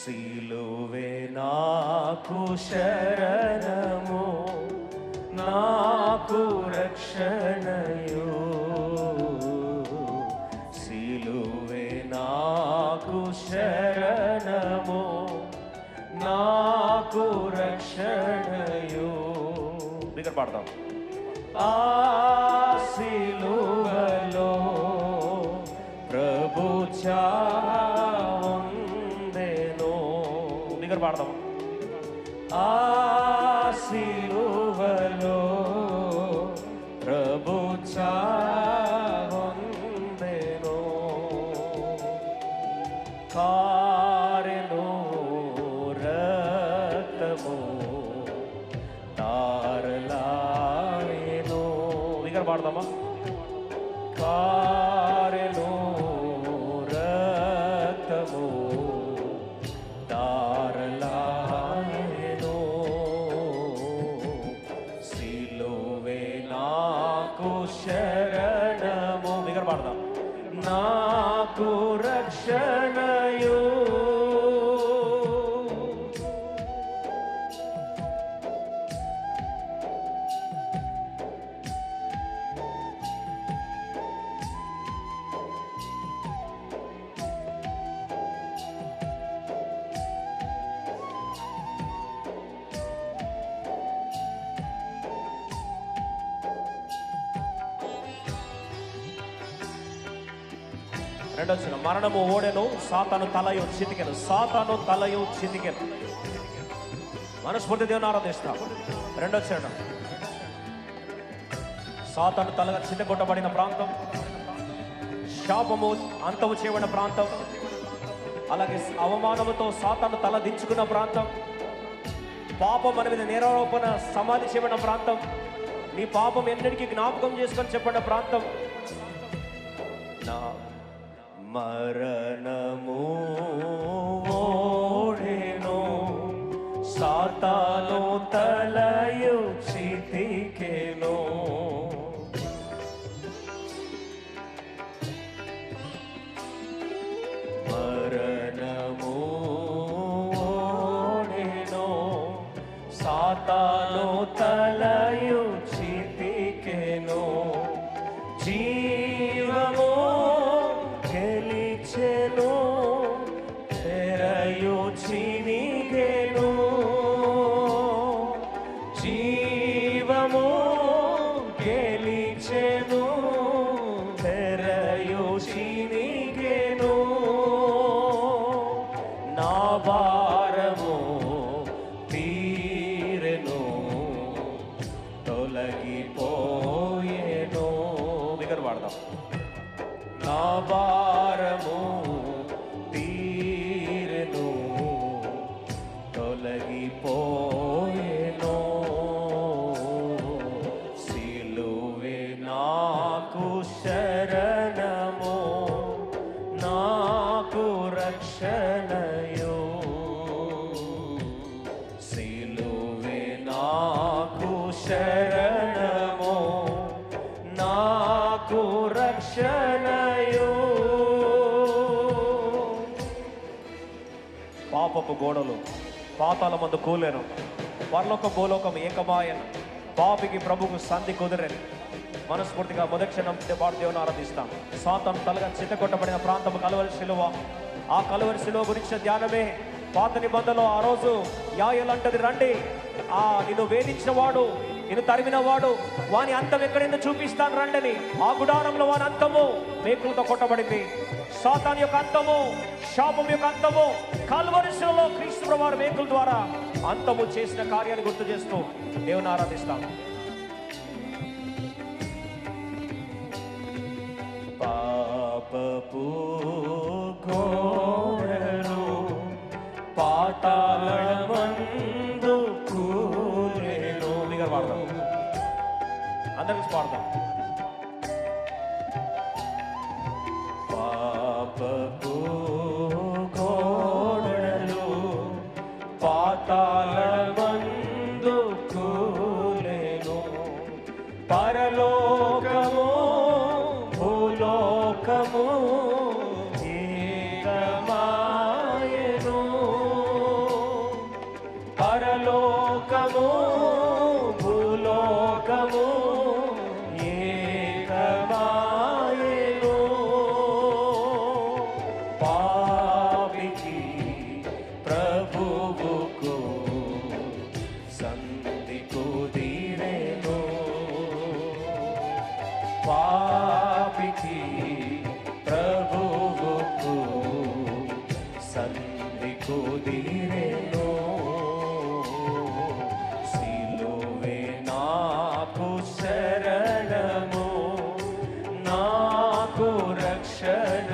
సిలువే నాకు శరణము, నాకు రక్షణయు. సిలువే నాకు శరణము, నాకు రక్షణయు. దగ్గర పాడతాం. ఆ సిలువలో ప్రభు చావెను. దగ్గర పాడతాం. ఆ సిలువలో ప్రభు చావెను. కారెను రక్తము తారలాయెను. దగ్గర పాడతామా? కారెను రక్తము తారలాయెను. సిలువే నాకు శరణము. దగ్గర పాడదాం. నాకు రక్షణయు. రెండొచ్చిన మరణము ఓడెను, సాతాను తలయు చితికెను. సాతాను తలయు చితికెను. మనస్ఫూర్తి దేవుని ఆరాధిస్తాం. రెండొచ్చిన సాతాను తలగా చితగొట్టబడిన ప్రాంతం, శాపము అంతము చేయబడిన ప్రాంతం, అలాగే అవమానముతో సాతాను తల దించుకున్న ప్రాంతం, పాపం మన మీద నేరారోపణ సమాధి చేయబడిన ప్రాంతం, నీ పాపం ఎన్నటికీ జ్ఞాపకం చేసుకొని చెప్పబడిన ప్రాంతం. నా మరణము ఓడెను, సాతాను తలయు చితికెను. మరణము ఓడెను, సాతాను తలయు చితికెను. జీవము గెలిచెను, తెరయు చినిగెను. జీవము గెలిచెను, తెరయు చినిగెను. నా భారము తీరెను, తొలగిపోయెను. దగ్గర వాడదాం. నా భారము తీరెను, తొలగిపోయెను. సిలువే నాకు శరణము, నాకు రక్షణయు. సిలువే నాకు శరణము, నాకు రక్షణయు. పాపపు గోడలు పాతాల మందు కూలేను, పరలోక భూలోకం ఏకమాయను, పాపికి ప్రభుకు సంధి కుదిరేను. మనస్ఫూర్తిగా మొదటి క్షణం దేవుని ఆరాధిస్తాం. సాతాను తలగా చితగొట్టబడిన ప్రాంతం కలువరి శిలువ. ఆ కలువరి శిలువ గురించిన ధ్యానమే పాత నిబంధనలో ఆ రోజు యాయలంటది, రండి నిన్ను వేధించిన వాడు, నిన్ను తరిమిన వాడు, వాని అంతం ఎక్కడైనా చూపిస్తాను రండని. ఆ గుడారంలో వాని అంతము మేకులతో కొట్టబడింది. సాతాను యొక్క అంతము, శాపం యొక్క అంతము కల్వరి శిలువలో క్రీస్తు ప్రభువు మేకుల ద్వారా అంతము చేసిన కార్యాన్ని గుర్తు చేస్తూ దేవుని ఆరాధిస్తాం. పాపపు గోడలు పాతాళమందు కూలెను. దగ్గర పాడదాం, అందరికి పాడదాం. పాపపు గోడలు పాతాళమందు కూలెను. పరలోకము భూలోకము పాపికి ప్రభువుకు సంధి కుదిరెను. సిలువే నాకు శరణము, నాకు రక్షణ